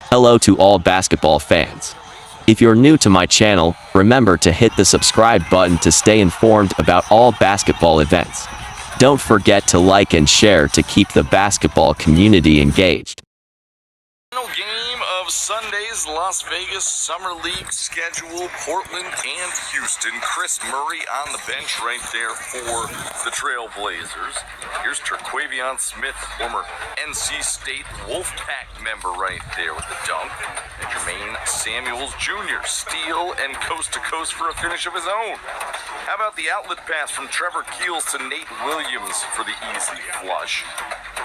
Hello to all basketball fans. If you're new to my channel, remember to hit the subscribe button to stay informed about all basketball events. Don't forget to like and share to keep the basketball community engaged. Final game of Sunday's Las Vegas Summer League schedule, Portland and Houston. Chris Murray on the bench right there for the Trailblazers. Here's Terquavion Smith, former NC State Wolfpack member right there with the dunk. And Jermaine Samuels Jr., steal and coast to coast for a finish of his own. How about the outlet pass from Trevor Keels to Nate Williams for the easy flush?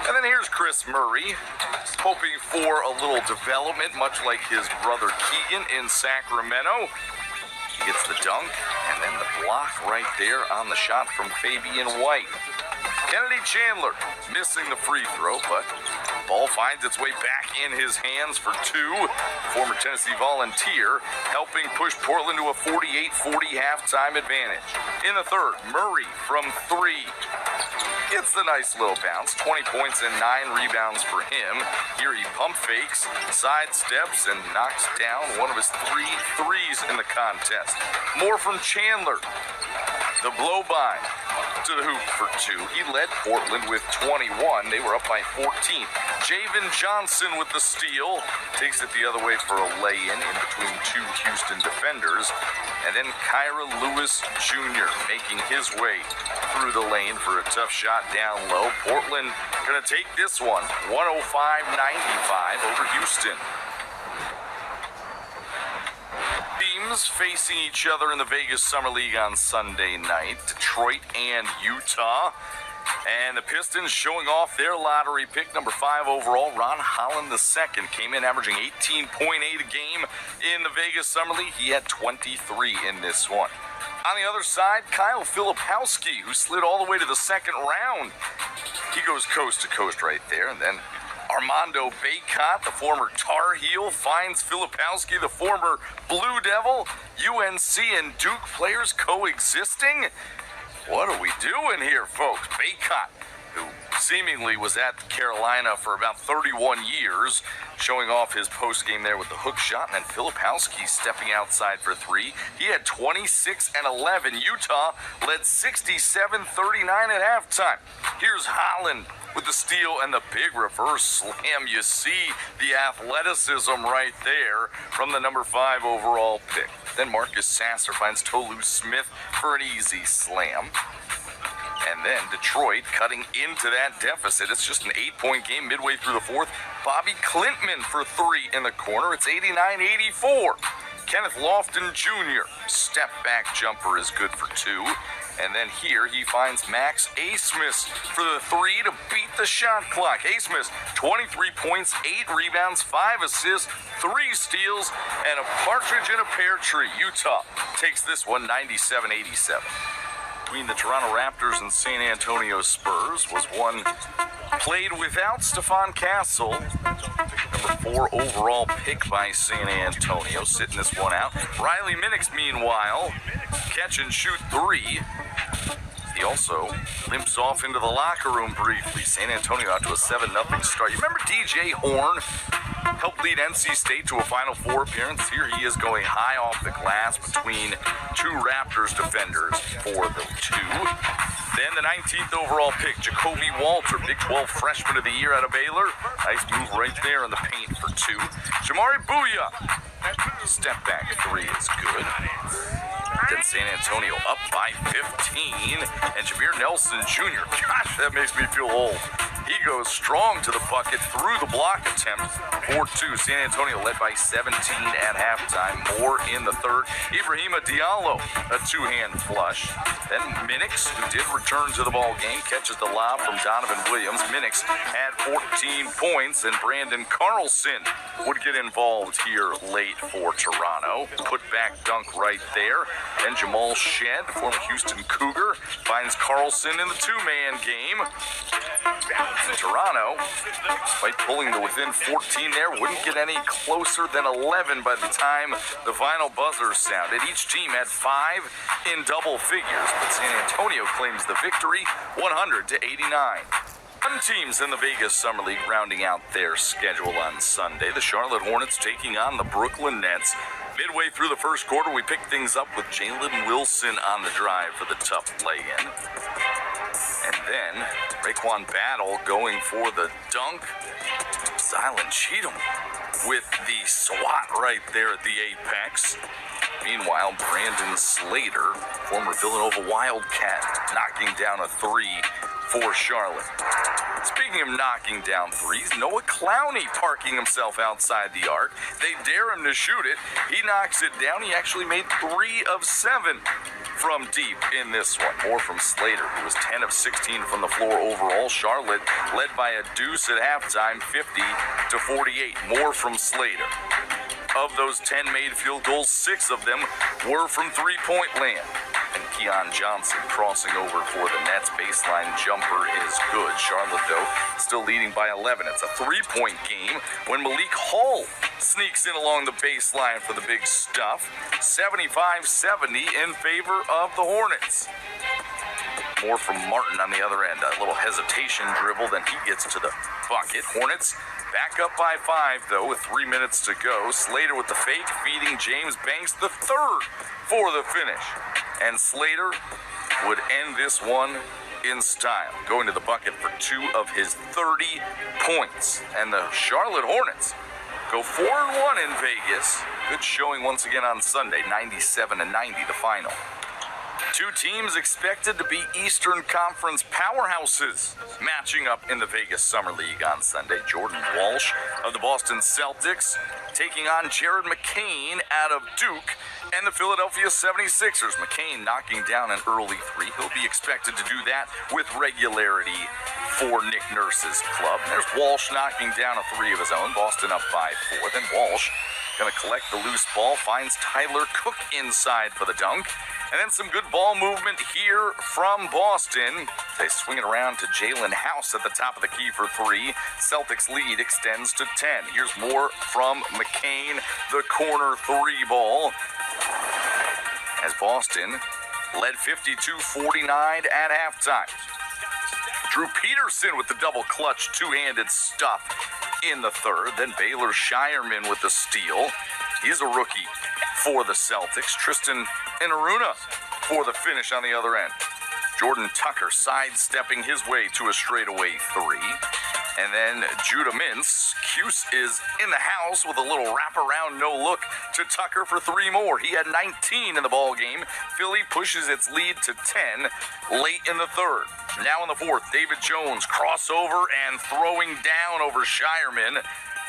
And then here's Chris Murray, hoping for a little development, much like his brother Keegan in Sacramento. He gets the dunk, and then the block right there on the shot from Fabian White. Kennedy Chandler missing the free throw, but the ball finds its way back in his hands for two. Former Tennessee Volunteer helping push Portland to a 48-40 halftime advantage. In the third, Murray from three. Gets the nice little bounce, 20 points and 9 rebounds for him. Here he pump fakes, sidesteps, and knocks down one of his 3 threes in the contest. More from Chandler. The blow-by to the hoop for two. He led Portland with 21. They were up by 14. Javen Johnson with the steal. Takes it the other way for a lay-in between two Houston defenders. And then Kyra Lewis Jr. making his way through the lane for a tough shot down low. Portland going to take this one, 105-95 over Houston. Teams facing each other in the Vegas Summer League on Sunday night, Detroit and Utah. And the Pistons showing off their lottery pick, number 5 overall, Ron Holland II, came in averaging 18.8 a game in the Vegas Summer League. He had 23 in this one. On the other side, Kyle Filipowski, who slid all the way to the second round. He goes coast to coast right there, and then Armando Bacot, the former Tar Heel, finds Filipowski, the former Blue Devil. UNC and Duke players coexisting. What are we doing here, folks? Bacot, who seemingly was at Carolina for about 31 years, showing off his postgame there with the hook shot, and then Filipowski stepping outside for three. He had 26 and 11. Utah led 67-39 at halftime. Here's Holland with the steal and the big reverse slam. You see the athleticism right there from the number 5 overall pick. Then Marcus Sasser finds Tolu Smith for an easy slam. And then Detroit cutting into that deficit. It's just an 8-point game midway through the fourth. Bobby Klintman for 3 in the corner. It's 89-84. Kenneth Lofton Jr. step back jumper is good for 2. And then here he finds Max Asmus for the 3 to beat the shot clock. Asmus, 23 points, 8 rebounds, 5 assists, 3 steals, and a partridge in a pear tree. Utah takes this one 97-87. Between the Toronto Raptors and San Antonio Spurs was one played without Stephon Castle, number 4 overall pick by San Antonio, sitting this one out. Riley Minix, meanwhile, catch and shoot 3. He also limps off into the locker room briefly. San Antonio out to a 7-0 start. You remember DJ Horn helped lead NC State to a Final Four appearance? Here he is going high off the glass between 2 Raptors defenders for the 2. Then the 19th overall pick, Jacoby Walter, Big 12 Freshman of the Year out of Baylor. Nice move right there in the paint for 2. Jamari Booyah, step back 3 is good. Then San Antonio up by 15, and Jameer Nelson Jr., gosh, that makes me feel old. He goes strong to the bucket through the block attempt for 2. San Antonio led by 17 at halftime. More in the third. Ibrahima Diallo, a 2-hand flush. Then Minix, who did return to the ball game, catches the lob from Donovan Williams. Minix had 14 points, and Brandon Carlson would get involved here late for Toronto. Put back dunk right there. Then Jamal Shed, former Houston Cougar, finds Carlson in the 2-man game. Toronto, despite pulling to within 14 there, wouldn't get any closer than 11 by the time the final buzzer sounded. Each team had 5 in double figures, but San Antonio claims the victory 100-89. Teams in the Vegas Summer League rounding out their schedule on Sunday. The Charlotte Hornets taking on the Brooklyn Nets. Midway through the first quarter, we picked things up with Jalen Wilson on the drive for the tough lay-in. And then Raekwon Battle going for the dunk. Silent Cheatham with the swat right there at the apex. Meanwhile, Brandon Slater, former Villanova Wildcat, knocking down a three for Charlotte. Speaking of knocking down threes, Noah Clowney parking himself outside the arc. They dare him to shoot it. He knocks it down. He actually made 3 of 7 from deep in this one. More from Slater, who was 10 of 16 from the floor overall. Charlotte led by a deuce at halftime, 50-48. More from Slater. Of those 10 made field goals, 6 of them were from three-point land. And Keon Johnson crossing over for the Nets. Baseline jumper is good. Charlotte, though, still leading by 11. It's a three-point game when Malik Hall sneaks in along the baseline for the big stuff. 75-70 in favor of the Hornets. More from Martin on the other end. A little hesitation dribble, then he gets to the bucket. Hornets back up by 5, though, with 3 minutes to go. Slater with the fake, feeding James Banks the third for the finish. And Slater would end this one in style, going to the bucket for 2 of his 30 points. And the Charlotte Hornets go 4-1 in Vegas. Good showing once again on Sunday, 97-90 the final. 2 teams expected to be Eastern Conference powerhouses matching up in the Vegas Summer League on Sunday. Jordan Walsh of the Boston Celtics taking on Jared McCain out of Duke and the Philadelphia 76ers. McCain knocking down an early 3. He'll be expected to do that with regularity for Nick Nurse's club. And there's Walsh knocking down a 3 of his own. Boston up by 4. Then Walsh going to collect the loose ball, finds Tyler Cook inside for the dunk. And then some good ball movement here from Boston. They swing it around to Jalen House at the top of the key for 3. Celtics lead extends to 10. Here's more from McCain, the corner 3 ball. As Boston led 52-49 at halftime. Drew Peterson with the double clutch, two-handed stuff in the third. Then Baylor Shireman with the steal. He's a rookie for the Celtics. Tristan Enaruna for the finish on the other end. Jordan Tucker sidestepping his way to a straightaway 3. And then Judah Mintz, Cuse is in the house with a little wraparound no-look to Tucker for 3 more. He had 19 in the ball game. Philly pushes its lead to 10 late in the third. Now in the fourth, David Jones crossover and throwing down over Shireman.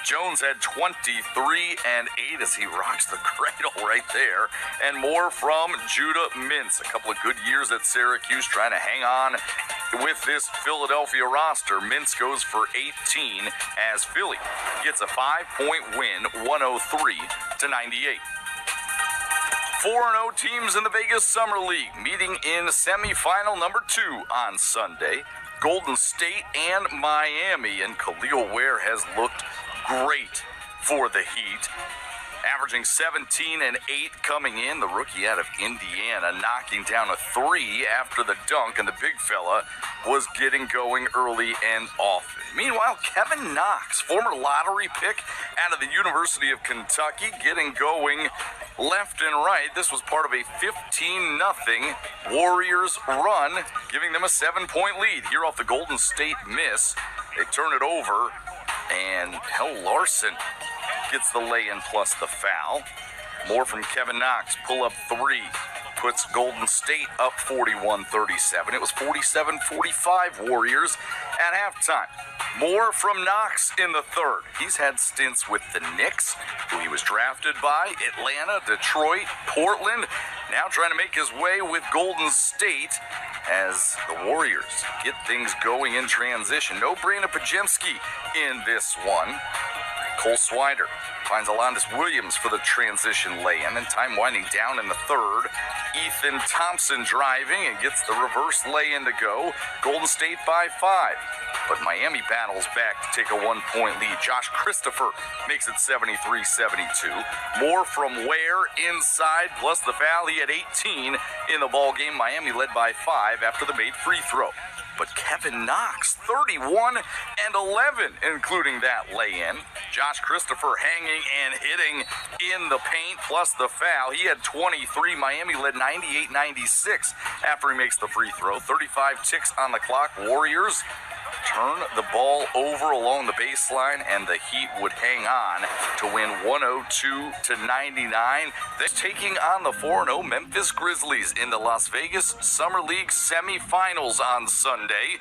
Jones had 23 and 8 as he rocks the cradle right there. And more from Judah Mintz. A couple of good years at Syracuse trying to hang on with this Philadelphia roster. Mintz goes for 18 as Philly gets a 5-point win, 103-98. 4-0 teams in the Vegas Summer League meeting in semifinal number 2 on Sunday. Golden State and Miami, and Khalil Ware has looked great for the Heat, averaging 17 and 8 coming in. The rookie out of Indiana knocking down a 3 after the dunk, and the big fella was getting going early and often. Meanwhile, Kevin Knox, former lottery pick out of the University of Kentucky, getting going left and right. This was part of a 15-0 Warriors run, giving them a 7-point lead. Here off the Golden State miss, they turn it over, and Hell Larson gets the lay-in plus the foul. More from Kevin Knox, pull-up 3, puts Golden State up 41-37. It was 47-45 Warriors at halftime. More from Knox in the third. He's had stints with the Knicks, who he was drafted by, Atlanta, Detroit, Portland. Now trying to make his way with Golden State as the Warriors get things going in transition. No Brandon Pajemski in this one. Cole Swider finds Alondis Williams for the transition lay-in, and time winding down in the third. Ethan Thompson driving and gets the reverse lay-in to go. Golden State by 5. But Miami battles back to take a 1-point lead. Josh Christopher makes it 73-72. More from Ware inside, plus the foul. He had 18 in the ball game. Miami led by 5 after the made free throw. but Kevin Knox, 31 and 11, including that lay-in. Josh Christopher hanging and hitting in the paint, plus the foul. He had 23. Miami led 98-96 after he makes the free throw. 35 ticks on the clock. Warriors turn the ball over along the baseline, and the Heat would hang on to win 102-99. They're taking on the 4-0 Memphis Grizzlies in the Las Vegas Summer League semifinals on Sunday.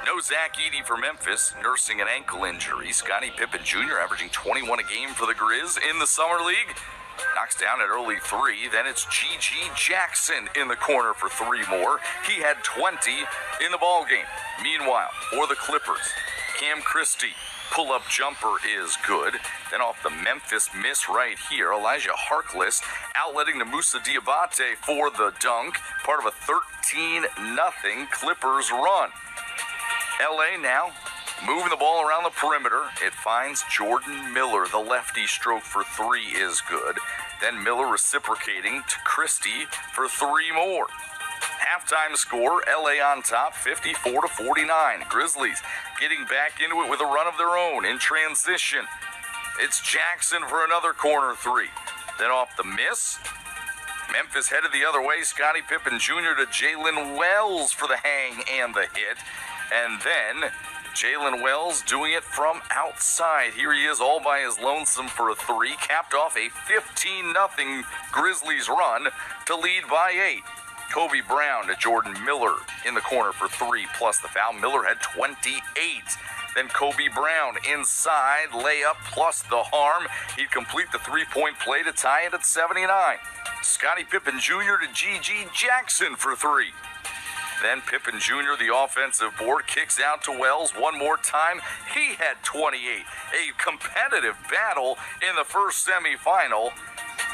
No Zach Edey for Memphis, nursing an ankle injury. Scottie Pippen Jr. averaging 21 a game for the Grizz in the Summer League. Knocks down an early three. Then it's G.G. Jackson in the corner for three more. He had 20 in the ballgame. Meanwhile, for the Clippers, Cam Christie, pull-up jumper is good. Then off the Memphis miss right here, Elijah Harkless outletting to Moussa Diabate for the dunk. Part of a 13-0 Clippers run. L.A. now moving the ball around the perimeter. It finds Jordan Miller. The lefty stroke for three is good. Then Miller reciprocating to Christie for three more. Halftime score, LA on top, 54-49. Grizzlies getting back into it with a run of their own in transition. It's Jackson for another corner three. Then off the miss, Memphis headed the other way. Scottie Pippen Jr. to Jalen Wells for the hang and the hit. And then Jalen Wells doing it from outside. Here he is all by his lonesome for a three. Capped off a 15-0 Grizzlies run to lead by 8. Kobe Brown to Jordan Miller in the corner for three plus the foul. Miller had 28. Then Kobe Brown inside, layup plus the harm. He'd complete the three-point play to tie it at 79. Scottie Pippen Jr. to G.G. Jackson for three. Then Pippen Jr., the offensive board, kicks out to Wells one more time. He had 28. A competitive battle in the first semifinal,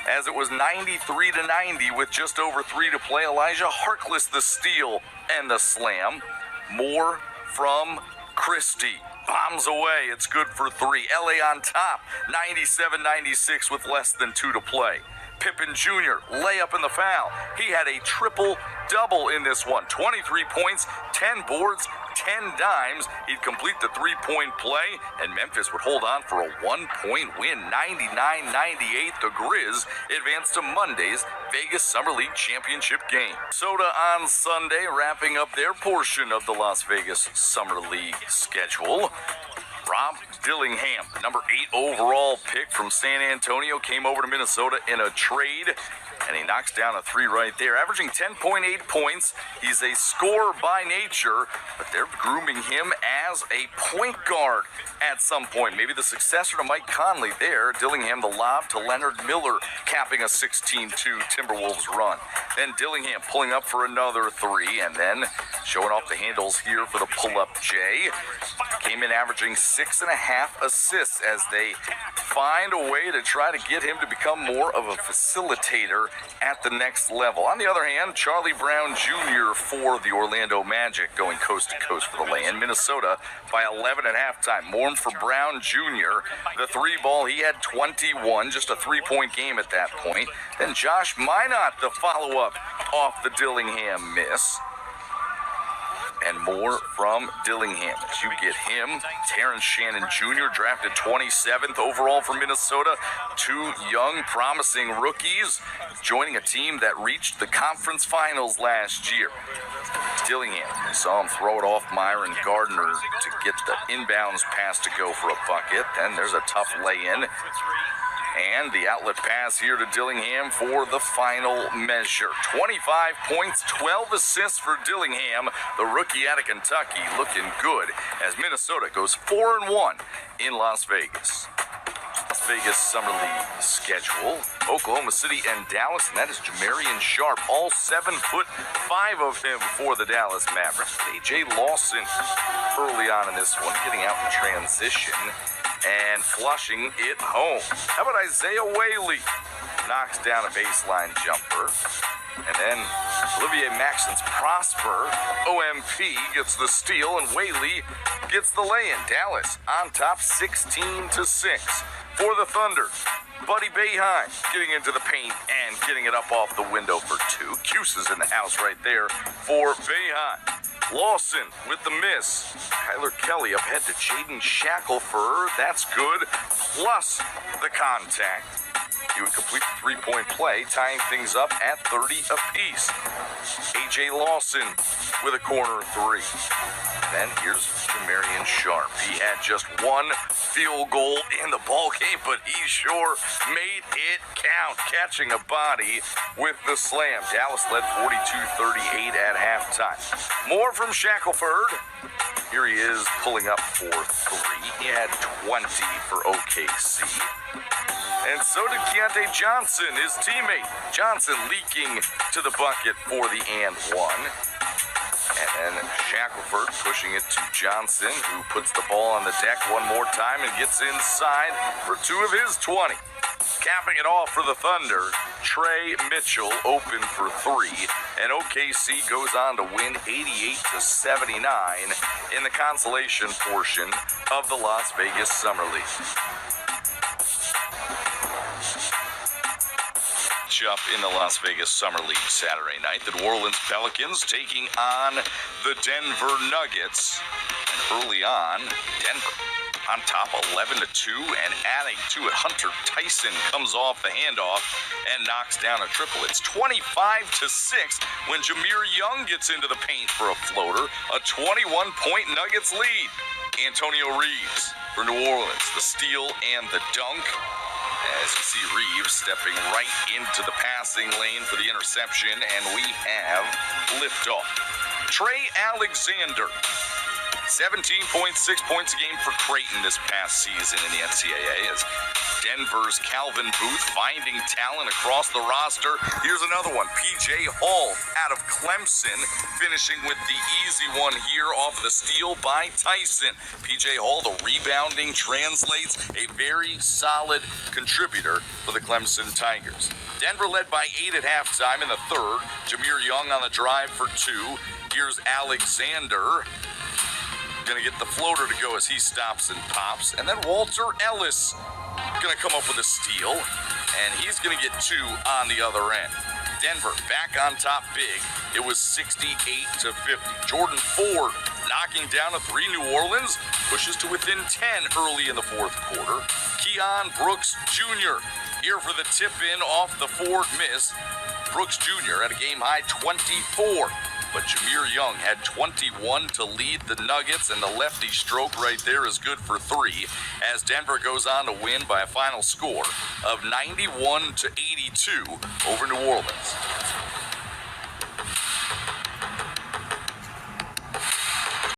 as it was 93-90 with just over 3 to play. Elijah Harkless the steal and the slam. More from Christie. Bombs away. It's good for 3. LA on top, 97-96 with less than 2 to play. Pippen Jr., layup in the foul. He had a triple-double in this one. 23 points, 10 boards, 10 dimes. He'd complete the three-point play, and Memphis would hold on for a one-point win. 99-98, the Grizz advanced to Monday's Vegas Summer League Championship game. Soda on Sunday, wrapping up their portion of the Las Vegas Summer League schedule. Rob Dillingham, the number 8 overall pick from San Antonio, came over to Minnesota in a trade, and he knocks down a three right there, averaging 10.8 points. He's a scorer by nature, but they're grooming him as a point guard at some point. Maybe the successor to Mike Conley there. Dillingham the lob to Leonard Miller, capping a 16-2 Timberwolves run. Then Dillingham pulling up for another three, and then showing off the handles here for the pull-up J. Came in averaging 6.5 assists as they find a way to try to get him to become more of a facilitator at the next level. On the other hand, Charlie Brown Jr. for the Orlando Magic going coast to coast for the lay-in. Minnesota by 11 at halftime. More for Brown Jr. The three ball, he had 21, just a three-point game at that point. Then Josh Minot, the follow-up off the Dillingham miss. And more from Dillingham as you get him. Terrence Shannon Jr. drafted 27th overall for Minnesota. 2 young, promising rookies joining a team that reached the conference finals last year. Dillingham, we saw him throw it off Myron Gardner to get the inbounds pass to go for a bucket. Then there's a tough lay-in. And the outlet pass here to Dillingham for the final measure. 25 points, 12 assists for Dillingham, the rookie out of Kentucky, looking good as Minnesota goes 4-1 in Las Vegas. Las Vegas Summer League schedule. Oklahoma City and Dallas, and that is Jamarian Sharp, all 7'5" of him for the Dallas Mavericks. A.J. Lawson early on in this one, getting out in transition and flushing it home. How about Isaiah Whaley? Knocks down a baseline jumper. And then Olivier Maxence Prosper, OMP, gets the steal, and Whaley gets the lay-in. Dallas on top 16-6 for the Thunder. Buddy Boeheim getting into the paint and getting it up off the window for 2. Cuse is in the house right there for Boeheim. Lawson with the miss. Kyler Kelly up ahead to Jaden Shackelford. That's good. Plus the contact. He would complete the three-point play, tying things up at 30 apiece. A.J. Lawson with a corner three. Then here's Jamarian Sharp. He had just one field goal in the ball game, but he sure made it count, catching a body with the slam. Dallas led 42-38 at halftime. More from Shackelford. Here he is pulling up for three. He had 20 for OKC. And so did Keontae Johnson, his teammate. Johnson leaking to the bucket for the and one. And then Shackelford pushing it to Johnson, who puts the ball on the deck one more time and gets inside for two of his 20. Capping it off for the Thunder, Trey Mitchell open for three, and OKC goes on to win 88-79 in the consolation portion of the Las Vegas Summer League. Up in the Las Vegas Summer League Saturday night, the New Orleans Pelicans taking on the Denver Nuggets. And early on, Denver on top 11-2, and adding to it, Hunter Tyson comes off the handoff and knocks down a triple. It's 25-6 when Jameer Young gets into the paint for a floater, a 21-point Nuggets lead. Antonio Reeves for New Orleans, the steal and the dunk. As you see Reeves stepping right into the passing lane for the interception, and we have liftoff. Trey Alexander, 17.6 points a game for Creighton this past season in the NCAA, as Denver's Calvin Booth finding talent across the roster. Here's another one, P.J. Hall out of Clemson, finishing with the easy one here off the steal by Tyson. P.J. Hall, the rebounding translates, a very solid contributor for the Clemson Tigers. Denver led by 8 at halftime in the third. Jameer Young on the drive for two. Here's Alexander. Going to get the floater to go as he stops and pops. And then Walter Ellis going to come up with a steal, and he's going to get two on the other end. Denver back on top big. It was 68-50. Jordan Ford knocking down a three. New Orleans pushes to within 10 early in the fourth quarter. Keon Brooks Jr. here for the tip-in off the Ford miss. Brooks Jr. at a game-high 24. But Jameer Young had 21 to lead the Nuggets, and the lefty stroke right there is good for three, as Denver goes on to win by a final score of 91-82 over New Orleans.